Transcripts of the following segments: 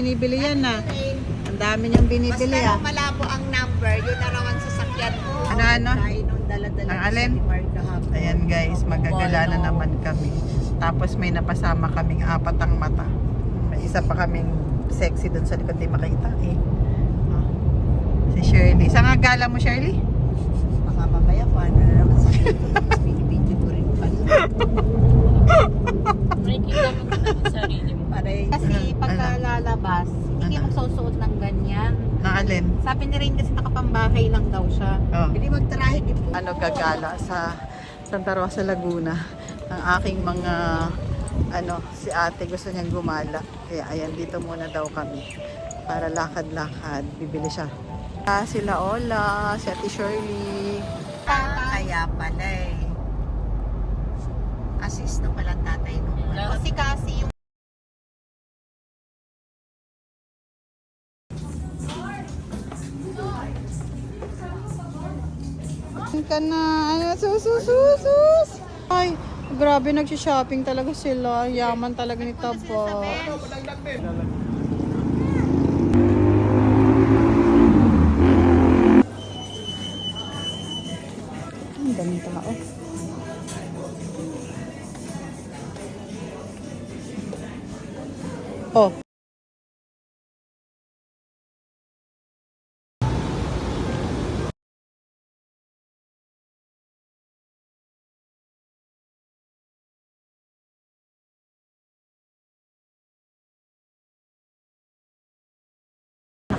Binibili yan na. Ang dami niyang binibili Basta malabo ang number, yun na raw ang sasakyan ko. Ano? Dala-dala Ang alin? Ayan guys, magagala na naman kami. Tapos may napasama kaming 4 ang mata. May isa pa kaming sexy dun sa likod, di makita eh. Si Shirley. Saan nga gala mo, Shirley? Baka mamaya pa, ano na naman sa pinipidyo ko rin pala. Nakikita mo na ng sarili mo. Kasi pagka lalabas, hindi Ano? magsusuot ng ganyan. Na alin? Sabi ni Rain kasi nakapambahay lang daw siya. Oh. Hindi magtrahe din po. Ano gagala sa Santa Rosa, Laguna. Ang aking mga si ate gusto niyang gumala. Kaya ayan, dito muna daw kami. Para lakad-lakad. Bibili siya. Sila Ola, si Ate Shirley. Kaya pala eh. Assist na pala tatay nung kasi yung Ka na. Sus. Ay, grabe nag-shopping talaga sila. Yaman talaga ni Taba. Ang daming tao. Oh.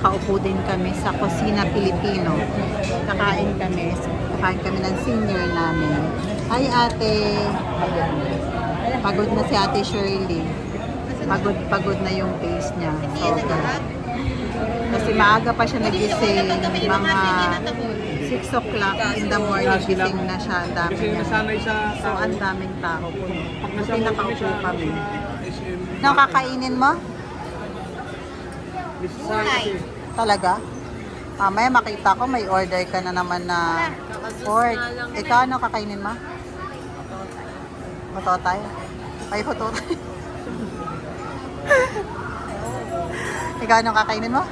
Nakaupo din kami sa Kusina Pilipino. Kakain kami ng senior namin. Hi ate! Pagod na si ate Shirley. Pagod na yung face niya. Kasi maaga pa siya nagising. Mga 6 o'clock in the morning gising na siya. Ang dami niya. So ang daming tao po. Kasi nakaupo kami. Nakakainin mo? Talaga? Mamaya makita ko may order ka na naman na pork. Ikaw ano kakainin mo? Hototay? Ay, hototay. Ikaw ano kakainin mo?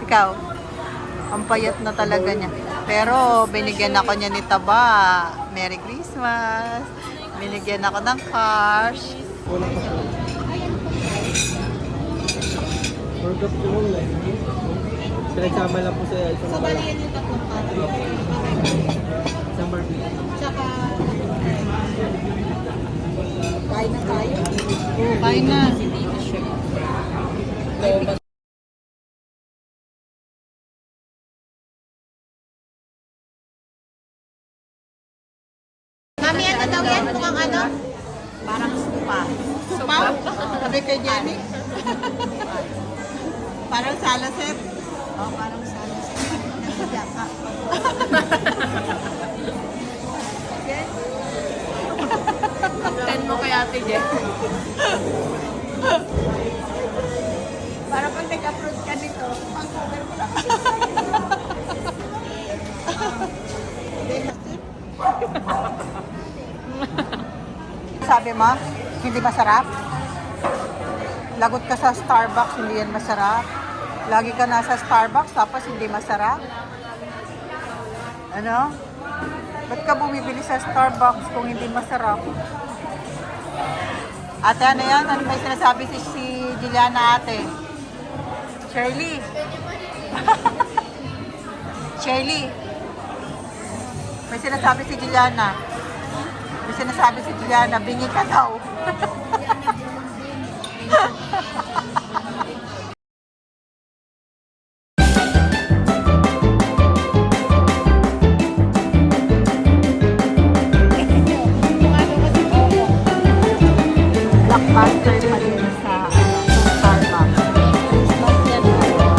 Ikaw? Ang payat na talaga niya. Pero binigyan ako niya ni Taba. Merry Christmas! Binigyan ako ng cash. Order po mo lang. Pinagsama lang po sa isang so bali yan yung tatlong pato. isang barbie. Tsaka kain na tayo. Kain na. Mami, ano daw yan? Mukhang ano? Parang supa. Supa? Sabi kay Jenny? Parang salaset. Oh, parang sana sa nagsiya ka. Ten mo kay Ate Jen. Para pag nag-approach ka nito, pag-cover mo lang. Sabi mo, hindi masarap? Lagot ka sa Starbucks, hindi yan masarap. Lagi ka nasa Starbucks, tapos hindi masarap. Ano? Ba't ka bumibili sa Starbucks kung hindi masarap? Ate, ano yan? Ano may sinasabi si Juliana ate? Shirley? Shirley? May sinasabi si Juliana. May sinasabi si Juliana, bingi ka daw. Blockbuster pa din sa Starbucks. Christmas yan po.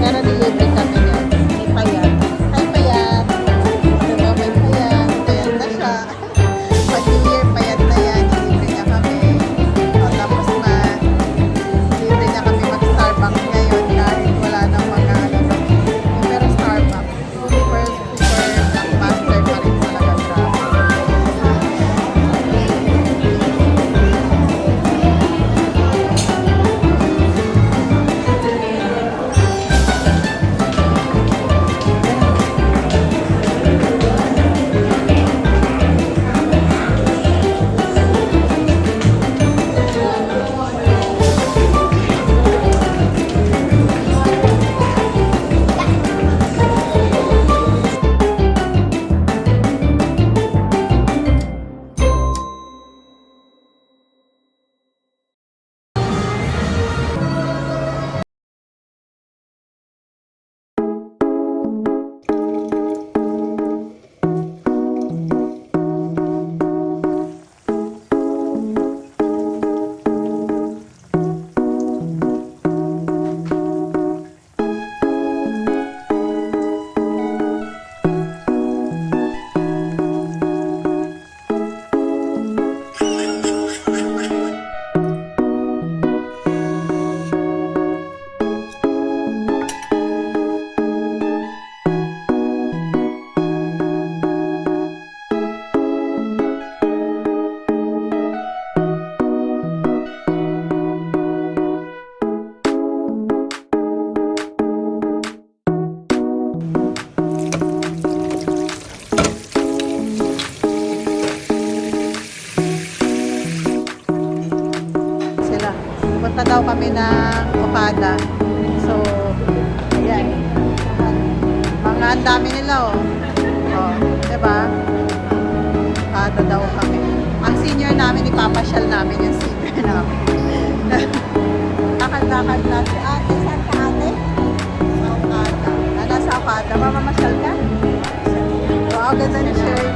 Pero delivery kami yan. May payat. Hi payat. Ano ba may payat? Payat na siya. Pag-year payat na yan. Delivery na kami. Punta daw kami ng Okada. So, ayan. Mga ang dami nila, oh. Oh, diba? Okada daw kami. Ang senior namin, ipapasyal namin yung senior namin. Lakad-lakad na si ate. Saan ka ate? Sa Okada. Nasa Okada. Mamamasyal ka? Oh, ang ganda ni Sherry.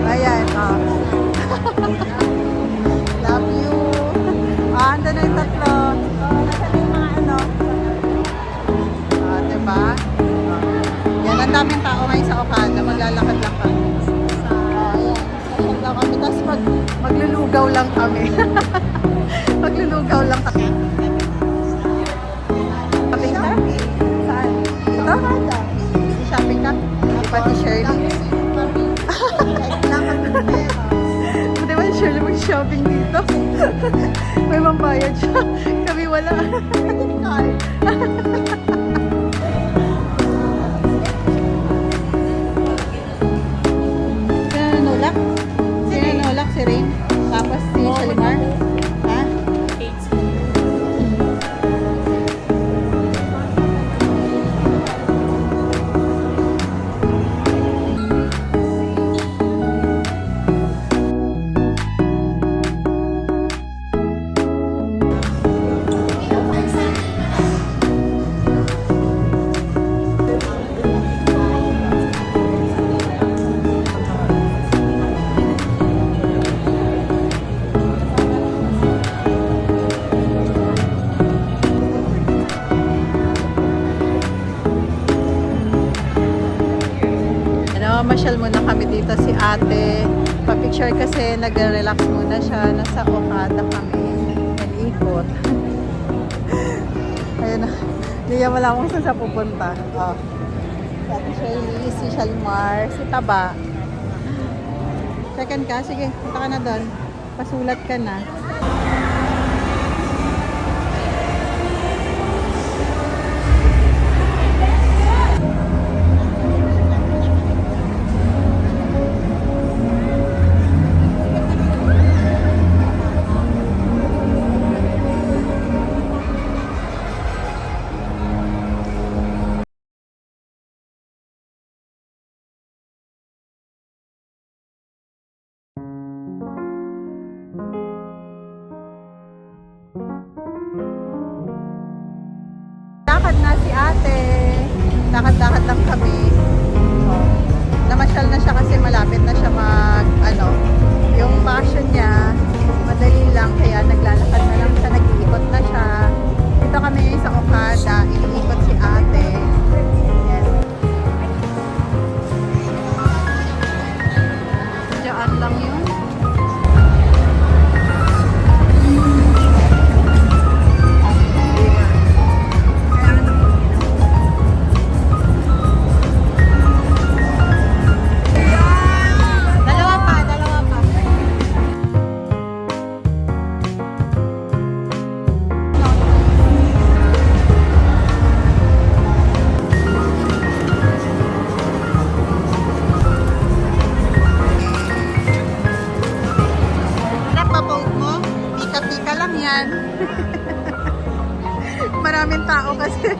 Ayan, oh. Love you. Ah, ando na yung tatlo. Oh, nasa yung mga ano. Ah, diba? Yan, ang daming tao ngayon sa Okada. Maglalakad lang kami. Ayan, sasal lang kami. Tapos maglulugaw lang kami. Maglulugaw lang kami. Shopping ka? Saan? Ito? Shopping ka? Pati Shirley. Pati ba si Shirley mag-shopping dito? May mambayad siya. Kami wala. Sino nanulak? Sino nanulak? Si Rain? Tapos si Shalimar? Ha? Masyal muna kami dito si ate. Pa-picture kasi nag-relax muna siya. Nasa Okada kami. Nag-ikot. Ayun na. Hindi niya wala kung saan siya pupunta. Oh. Si ate Shirley, si Shalimar, si Taba. Second ka? Sige, punta ka na doon. Pasulat ka na. Lakad na si ate. Lakad-lakad lang kami. Oh. Namasyal na siya kasi malapit na siya yung passion niya, madali lang. Kaya naglalakad na lang siya, nag-iikot na siya. Dito kami sa Okada, iniikot si ate. Yan. Diyan lang yun. Yan. Maraming tao kasi.